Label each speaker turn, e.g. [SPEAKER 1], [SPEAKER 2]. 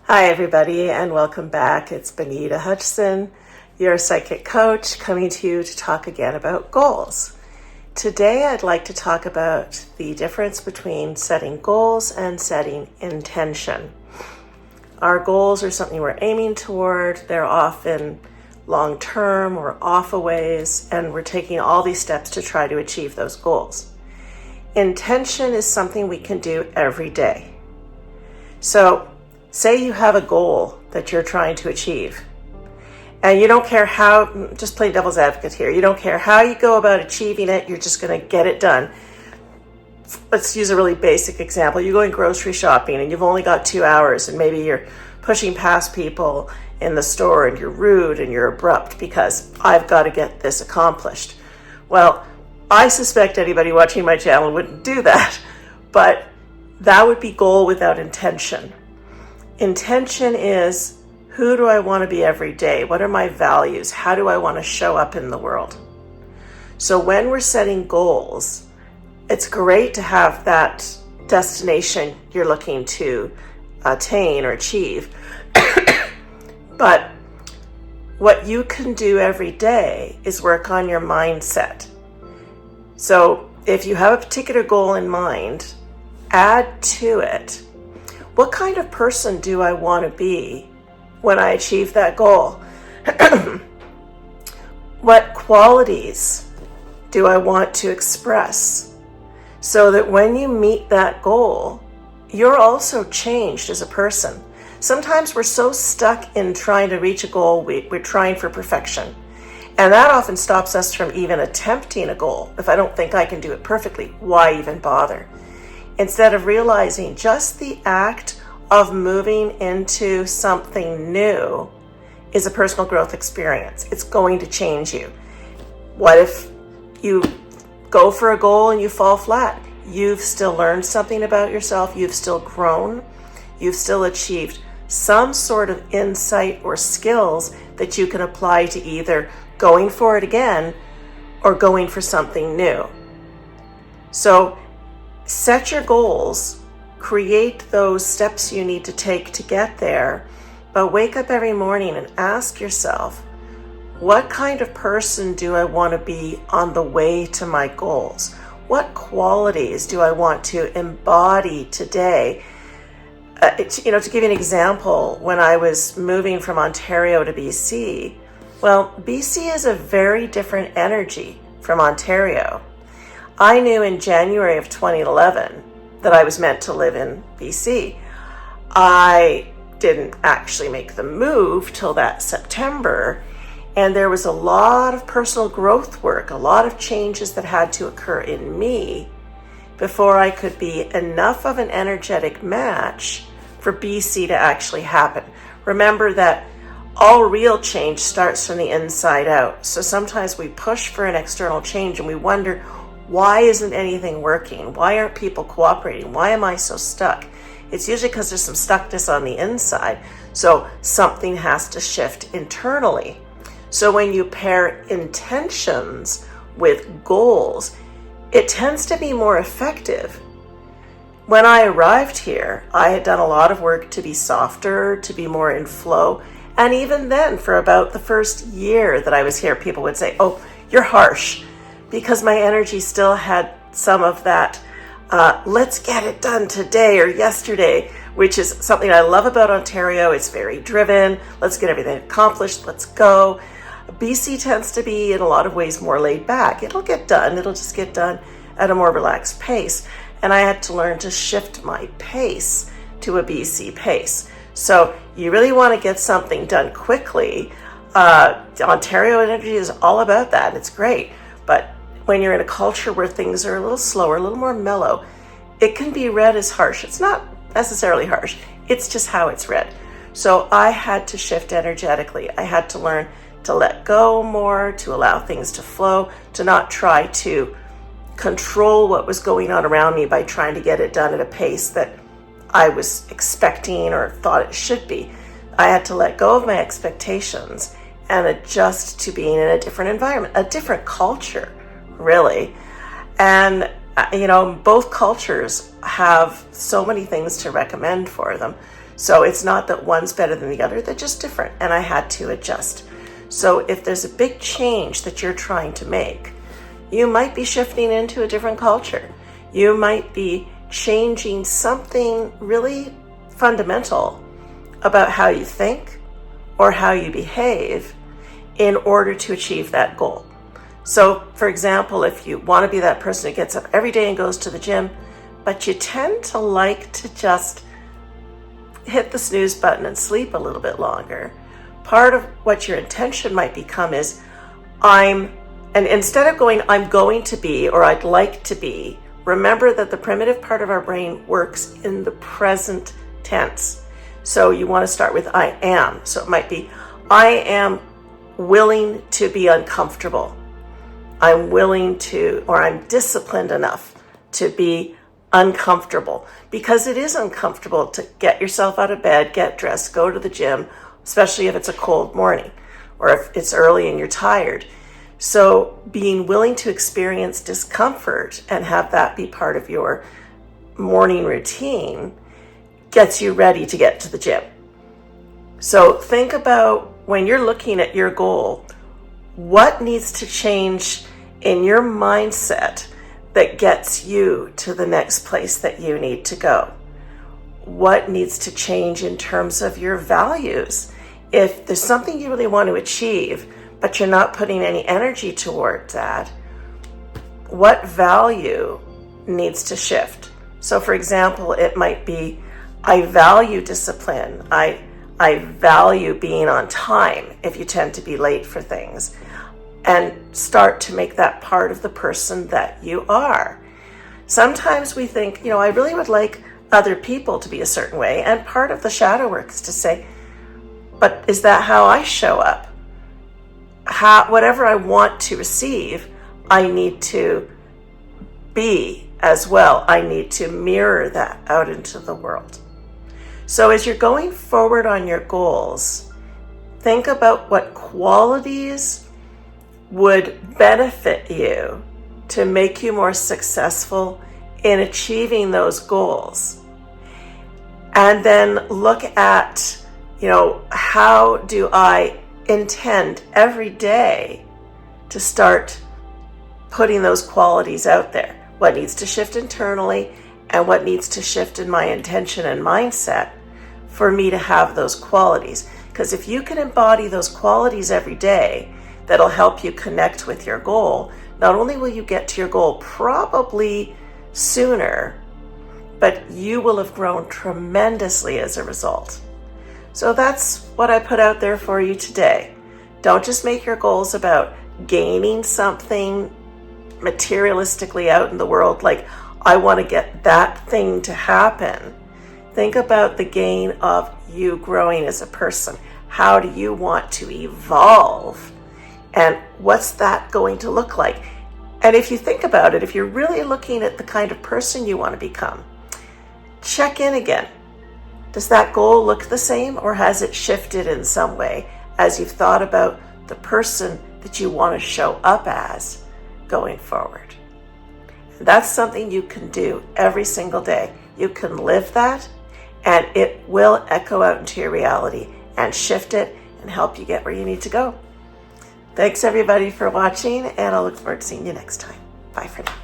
[SPEAKER 1] Hi, everybody, and welcome back. It's Benita Hutchison, your psychic coach, coming to you to talk again about goals. Today, I'd like to talk about the difference between setting goals and setting intention. Our goals are something we're aiming toward. They're often long-term or off a ways, and we're taking all these steps to try to achieve those goals. Intention is something we can do every day. So, say you have a goal that you're trying to achieve, and you don't care how, just play devil's advocate here, you don't care how you go about achieving it, you're just going to get it done. Let's use a really basic example. You're going grocery shopping and you've only got 2 hours, and maybe you're pushing past people in the store and you're rude and you're abrupt because I've got to get this accomplished. Well, I suspect anybody watching my channel wouldn't do that, but that would be goal without intention. Intention is, who do I want to be every day? What are my values? How do I want to show up in the world? So when we're setting goals, it's great to have that destination you're looking to attain or achieve. But what you can do every day is work on your mindset. So if you have a particular goal in mind, add to it, what kind of person do I want to be when I achieve that goal? What qualities do I want to express so that when you meet that goal, you're also changed as a person? Sometimes we're so stuck in trying to reach a goal, we're trying for perfection. And that often stops us from even attempting a goal. If I don't think I can do it perfectly, why even bother? Instead of realizing just the act of moving into something new is a personal growth experience. It's going to change you. What if you go for a goal and you fall flat? You've still learned something about yourself. You've still grown. You've still achieved some sort of insight or skills that you can apply to either going for it again or going for something new. So set your goals, create those steps you need to take to get there, but wake up every morning and ask yourself, what kind of person do I want to be on the way to my goals? What qualities do I want to embody today? To give you an example, when I was moving from Ontario to BC, well, BC is a very different energy from Ontario. I knew in January of 2011 that I was meant to live in BC. I didn't actually make the move till that September, and there was a lot of personal growth work, a lot of changes that had to occur in me before I could be enough of an energetic match for BC to actually happen. Remember that all real change starts from the inside out. So sometimes we push for an external change and we wonder, why isn't anything working? Why aren't people cooperating? Why am I so stuck? It's usually because there's some stuckness on the inside. So something has to shift internally. So when you pair intentions with goals, it tends to be more effective. When I arrived here, I had done a lot of work to be softer, to be more in flow. And even then, for about the first year that I was here, people would say, oh, you're harsh, because my energy still had some of that, let's get it done today or yesterday, which is something I love about Ontario. It's very driven. Let's get everything accomplished. Let's go. BC tends to be, in a lot of ways, more laid back. It'll get done. It'll just get done at a more relaxed pace. And I had to learn to shift my pace to a BC pace. So you really want to get something done quickly. Ontario energy is all about that. It's great. But when you're in a culture where things are a little slower, a little more mellow, it can be read as harsh. It's not necessarily harsh. It's just how it's read. So I had to shift energetically. I had to learn to let go more, to allow things to flow, to not try to control what was going on around me by trying to get it done at a pace that I was expecting or thought it should be. I had to let go of my expectations and adjust to being in a different environment, a different culture, really. And, both cultures have so many things to recommend for them. So it's not that one's better than the other, they're just different, and I had to adjust. So if there's a big change that you're trying to make, you might be shifting into a different culture. You might be changing something really fundamental about how you think or how you behave in order to achieve that goal. So, for example, if you want to be that person who gets up every day and goes to the gym, but you tend to like to just hit the snooze button and sleep a little bit longer, part of what your intention might become is, and instead of going, I'm going to be, or I'd like to be, remember that the primitive part of our brain works in the present tense. So you want to start with I am. So it might be, I am willing to be uncomfortable. I'm willing to, or I'm disciplined enough to be uncomfortable, because it is uncomfortable to get yourself out of bed, get dressed, go to the gym, especially if it's a cold morning or if it's early and you're tired. So being willing to experience discomfort and have that be part of your morning routine gets you ready to get to the gym. So think about, when you're looking at your goal, what needs to change in your mindset that gets you to the next place that you need to go? What needs to change in terms of your values? If there's something you really want to achieve, but you're not putting any energy toward that, what value needs to shift? So for example, it might be, I value discipline. I value being on time if you tend to be late for things, and start to make that part of the person that you are. Sometimes we think, I really would like other people to be a certain way, and part of the shadow work is to say, but is that how I show up? Whatever I want to receive, I need to be as well. I need to mirror that out into the world. So as you're going forward on your goals, think about what qualities would benefit you to make you more successful in achieving those goals. And then look at, how do I intend every day to start putting those qualities out there? What needs to shift internally and what needs to shift in my intention and mindset for me to have those qualities? Because if you can embody those qualities every day, that'll help you connect with your goal. Not only will you get to your goal probably sooner, but you will have grown tremendously as a result. So that's what I put out there for you today. Don't just make your goals about gaining something materialistically out in the world, like I want to get that thing to happen. Think about the gain of you growing as a person. How do you want to evolve? And what's that going to look like? And if you think about it, if you're really looking at the kind of person you want to become, check in again. Does that goal look the same, or has it shifted in some way as you've thought about the person that you want to show up as going forward? And that's something you can do every single day. You can live that, and it will echo out into your reality and shift it and help you get where you need to go. Thanks everybody for watching, and I'll look forward to seeing you next time. Bye for now.